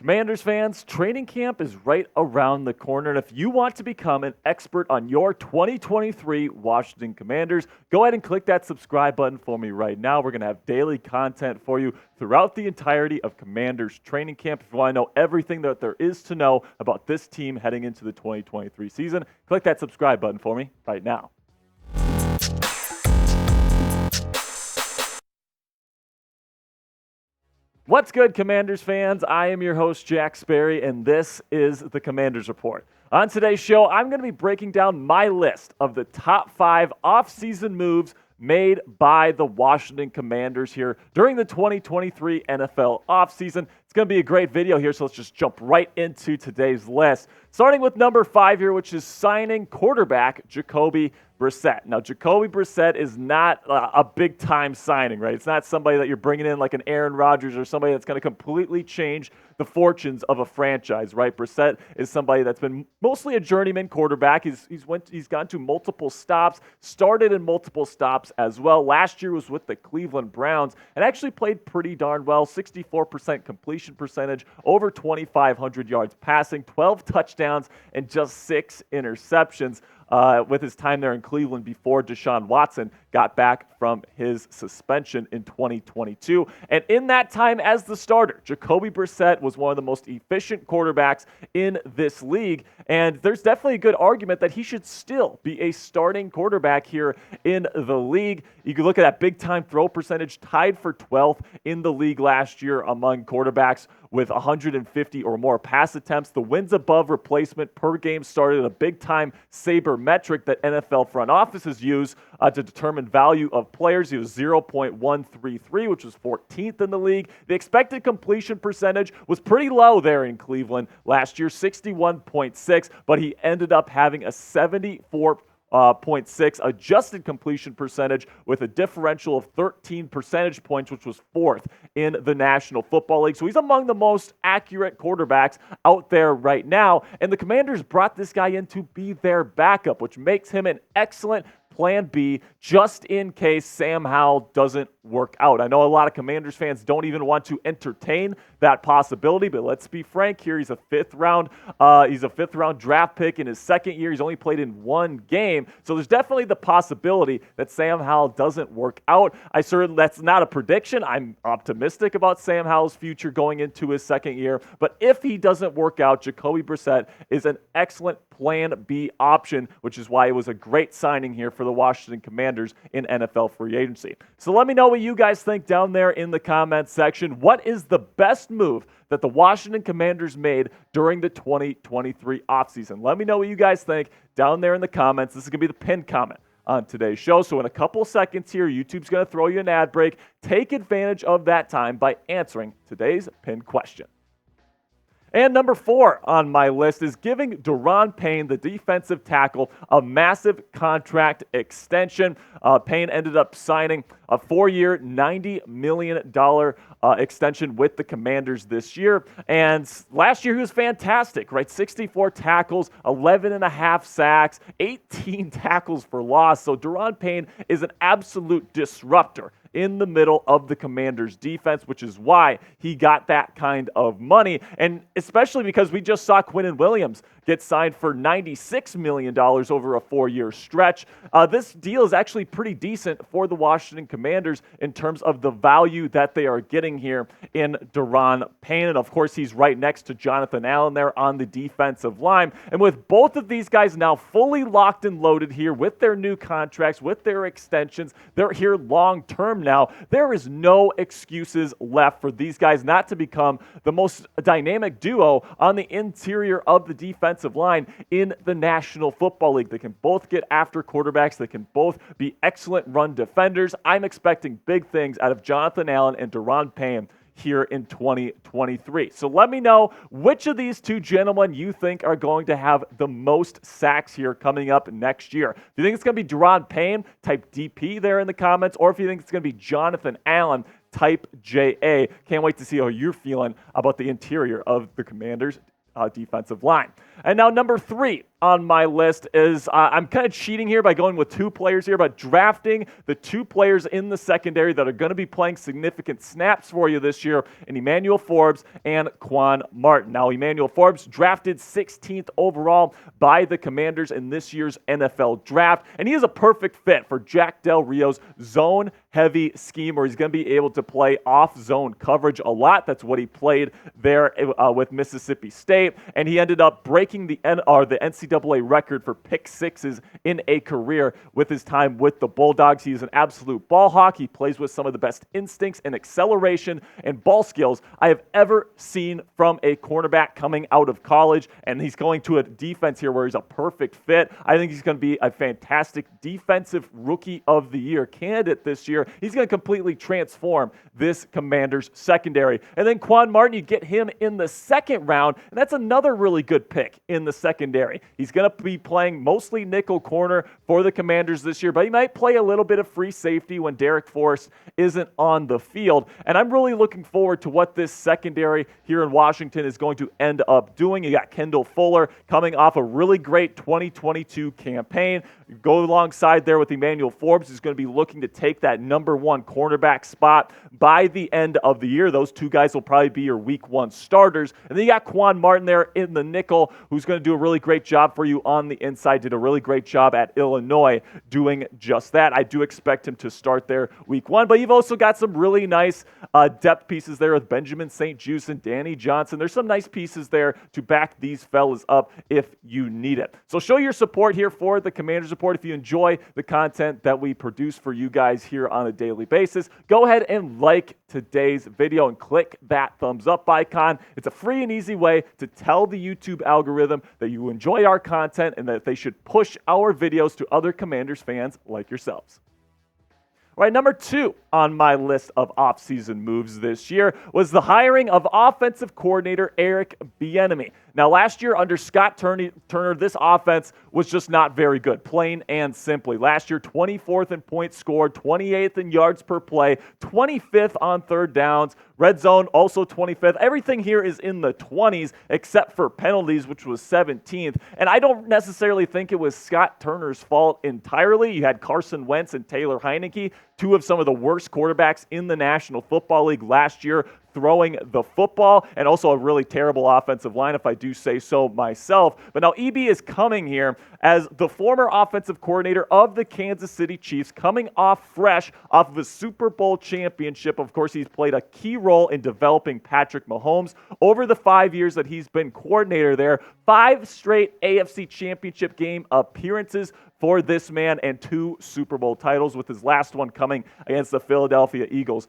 Commanders fans, training camp is right around the corner, and if you want to become an expert on your 2023 Washington Commanders, go ahead and click that subscribe button for me right now. We're going to have daily content for you throughout the entirety of Commanders training camp. If you want to know everything that there is to know about this team heading into the 2023 season, click that subscribe button for me right now. What's good, Commanders fans? I am your host, Jack Sperry, and this is the Commanders Report. On today's show, I'm going to be breaking down my list of the top 5 offseason moves made by the Washington Commanders here during the 2023 NFL offseason. It's going to be a great video here, so let's just jump right into today's list. Starting with number 5 here, which is signing quarterback Jacoby Brissett. Now, Jacoby Brissett is not a big-time signing, right? It's not somebody that you're bringing in like an Aaron Rodgers or somebody that's going to completely change the fortunes of a franchise, right? Brissett is somebody that's been mostly a journeyman quarterback. He's gone to multiple stops, started in multiple stops as well. Last year was with the Cleveland Browns and actually played pretty darn well. 64% completion percentage, over 2,500 yards passing, 12 touchdowns, and just 6 interceptions. With his time there in Cleveland before Deshaun Watson got back from his suspension in 2022. And in that time as the starter, Jacoby Brissett was one of the most efficient quarterbacks in this league. And there's definitely a good argument that he should still be a starting quarterback here in the league. You can look at that big-time throw percentage, tied for 12th in the league last year among quarterbacks with 150 or more pass attempts. The wins above replacement per game started a big-time saber metric that NFL front offices use to determine value of players. He was 0.133, which was 14th in the league. The expected completion percentage was pretty low there in Cleveland last year, 61.6, but he ended up having a 74.6 adjusted completion percentage with a differential of 13 percentage points, which was 4th in the National Football League. So he's among the most accurate quarterbacks out there right now. And the Commanders brought this guy in to be their backup, which makes him an excellent plan B just in case Sam Howell doesn't work out. I know a lot of Commanders fans don't even want to entertain that possibility, but let's be frank here. He's a fifth round draft pick in his second year. He's only played in one game, so there's definitely the possibility that Sam Howell doesn't work out. That's not a prediction. I'm optimistic about Sam Howell's future going into his second year, but if he doesn't work out, Jacoby Brissett is an excellent plan B option, which is why it was a great signing here for the Washington Commanders in NFL free agency. So let me know what you guys think down there in the comments section. What is the best move that the Washington Commanders made during the 2023 offseason? Let me know what you guys think down there in the comments. This is going to be the pinned comment on today's show. So in a couple seconds here, YouTube's going to throw you an ad break. Take advantage of that time by answering today's pinned question. And number 4 on my list is giving Daron Payne, the defensive tackle, a massive contract extension. Payne ended up signing a 4-year, $90 million extension with the Commanders this year. And last year he was fantastic, right? 64 tackles, 11.5 sacks, 18 tackles for loss. So Daron Payne is an absolute disruptor in the middle of the Commanders' defense, which is why he got that kind of money. And especially because we just saw Quinnen Williams get signed for $96 million over a 4-year stretch. This deal is actually pretty decent for the Washington Commanders in terms of the value that they are getting here in Daron Payne. And of course, he's right next to Jonathan Allen there on the defensive line. And with both of these guys now fully locked and loaded here with their new contracts, with their extensions, they're here long-term now. There is no excuses left for these guys not to become the most dynamic duo on the interior of the defensive line in the National Football League. They can both get after quarterbacks. They can both be excellent run defenders. I'm expecting big things out of Jonathan Allen and Daron Payne here in 2023. So let me know which of these two gentlemen you think are going to have the most sacks here coming up next year. Do you think it's going to be Daron Payne, type DP there in the comments, or if you think it's going to be Jonathan Allen, type JA. Can't wait to see how you're feeling about the interior of the Commanders defensive line. And now number 3 on my list is I'm kind of cheating here by going with two players here, but drafting the two players in the secondary that are going to be playing significant snaps for you this year in Emmanuel Forbes and Quan Martin. Now, Emmanuel Forbes drafted 16th overall by the Commanders in this year's NFL draft, and he is a perfect fit for Jack Del Rio's zone-heavy scheme where he's going to be able to play off-zone coverage a lot. That's what he played there with Mississippi State, and he ended up breaking the NCAA record for pick sixes in a career with his time with the Bulldogs. He is an absolute ball hawk. He plays with some of the best instincts and acceleration and ball skills I have ever seen from a cornerback coming out of college, and he's going to a defense here where he's a perfect fit. I think he's going to be a fantastic defensive rookie of the year candidate this year. He's going to completely transform this Commanders secondary. And then Quan Martin, you get him in the second round, and that's another really good pick in the secondary. He's going to be playing mostly nickel corner for the Commanders this year, but he might play a little bit of free safety when Derek Forrest isn't on the field. And I'm really looking forward to what this secondary here in Washington is going to end up doing. You got Kendall Fuller coming off a really great 2022 campaign. Go alongside there with Emmanuel Forbes, who's going to be looking to take that number one cornerback spot by the end of the year. Those two guys will probably be your week one starters. And then you got Quan Martin there in the nickel, who's going to do a really great job for you on the inside. Did a really great job at Illinois doing just that. I do expect him to start there week one, but you've also got some really nice depth pieces there with Benjamin St-Juste and Danny Johnson. There's some nice pieces there to back these fellas up if you need it. So show your support here for the Commanders Report. If you enjoy the content that we produce for you guys here on a daily basis, go ahead and like today's video and click that thumbs up icon. It's a free and easy way to tell the YouTube algorithm that you enjoy our content and that they should push our videos to other Commanders fans like yourselves. All right, number 2 on my list of offseason moves this year was the hiring of offensive coordinator Eric Bienemy. Now, last year under Scott Turner, this offense was just not very good, plain and simply. Last year, 24th in points scored, 28th in yards per play, 25th on third downs, red zone also 25th. Everything here is in the 20s except for penalties, which was 17th. And I don't necessarily think it was Scott Turner's fault entirely. You had Carson Wentz and Taylor Heineke, two of some of the worst quarterbacks in the National Football League last year, throwing the football, and also a really terrible offensive line, if I do say so myself. But now EB is coming here as the former offensive coordinator of the Kansas City Chiefs, coming off fresh off of a Super Bowl championship. Of course, he's played a key role in developing Patrick Mahomes over the 5 years that he's been coordinator there. 5 straight AFC Championship game appearances for this man and 2 Super Bowl titles, with his last one coming against the Philadelphia Eagles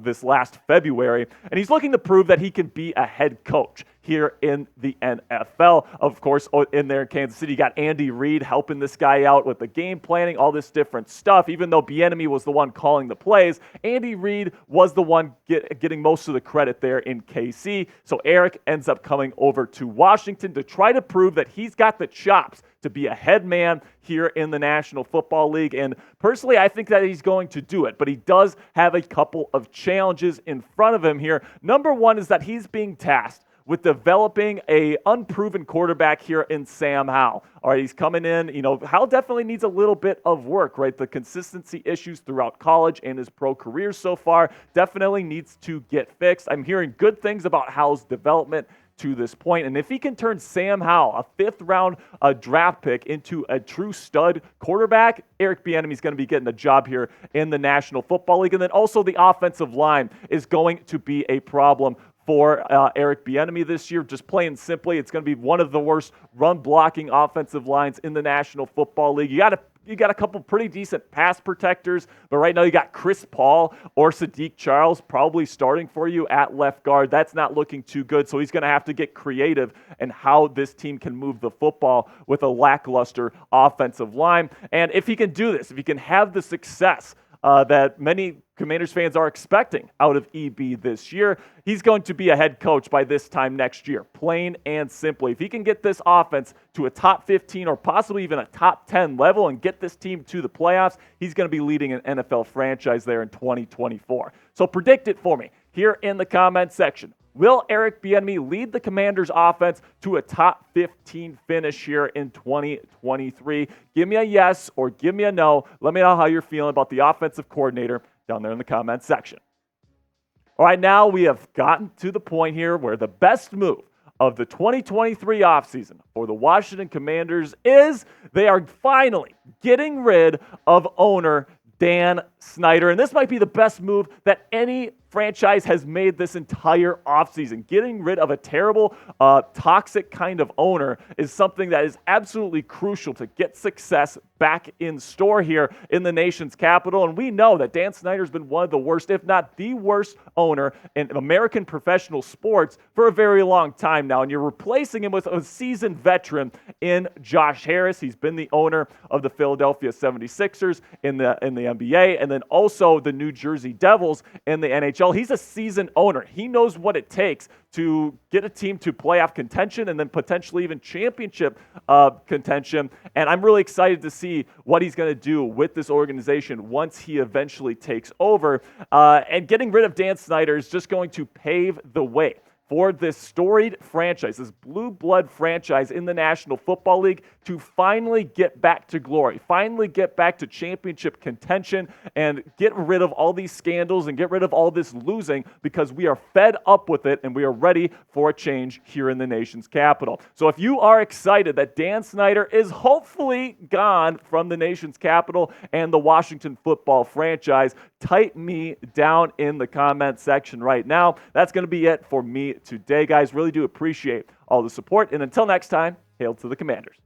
this last February. And he's looking to prove that he can be a head coach here in the NFL. Of course, in there in Kansas City, you got Andy Reid helping this guy out with the game planning, all this different stuff. Even though Bienemy was the one calling the plays, Andy Reid was the one getting most of the credit there in KC. So Eric ends up coming over to Washington to try to prove that he's got the chops to be a head man here in the National Football League. And personally, I think that he's going to do it, but he does have a couple of challenges in front of him here. Number one is that he's being tasked with developing a unproven quarterback here in Sam Howell. All right, he's coming in. Howell definitely needs a little bit of work, right? The consistency issues throughout college and his pro career so far definitely needs to get fixed. I'm hearing good things about Howell's development to this point. And if he can turn Sam Howell, a 5th-round draft pick, into a true stud quarterback, Eric Bienemy is going to be getting a job here in the National Football League. And then also the offensive line is going to be a problem for Eric Bienemy this year. Just plain simply, it's going to be one of the worst run-blocking offensive lines in the National Football League. You got a couple pretty decent pass protectors, but right now you got Chris Paul or Sadiq Charles probably starting for you at left guard. That's not looking too good, so he's going to have to get creative in how this team can move the football with a lackluster offensive line. And if he can do this, if he can have the success that many Commanders fans are expecting out of EB this year, he's going to be a head coach by this time next year, plain and simply. If he can get this offense to a top 15 or possibly even a top 10 level and get this team to the playoffs, he's going to be leading an NFL franchise there in 2024. So predict it for me here in the comment section. Will Eric Bienemy lead the Commanders offense to a top 15 finish here in 2023? Give me a yes or give me a no. Let me know how you're feeling about the offensive coordinator down there in the comments section. All right, now we have gotten to the point here where the best move of the 2023 offseason for the Washington Commanders is they are finally getting rid of owner Dan Snyder. And this might be the best move that any franchise has made this entire offseason. Getting rid of a terrible, toxic kind of owner is something that is absolutely crucial to get success back in store here in the nation's capital. And we know that Dan Snyder's been one of the worst, if not the worst owner in American professional sports for a very long time now. And you're replacing him with a seasoned veteran in Josh Harris. He's been the owner of the Philadelphia 76ers in the NBA, and then also the New Jersey Devils in the NHL. He's a seasoned owner. He knows what it takes to get a team to playoff contention and then potentially even championship contention. And I'm really excited to see what he's going to do with this organization once he eventually takes over. And getting rid of Dan Snyder is just going to pave the way for this storied franchise, this blue blood franchise in the National Football League to finally get back to glory, finally get back to championship contention and get rid of all these scandals and get rid of all this losing, because we are fed up with it and we are ready for a change here in the nation's capital. So if you are excited that Dan Snyder is hopefully gone from the nation's capital and the Washington football franchise, type me down in the comment section right now. That's going to be it for me today, guys. Really do appreciate all the support. And until next time, hail to the Commanders.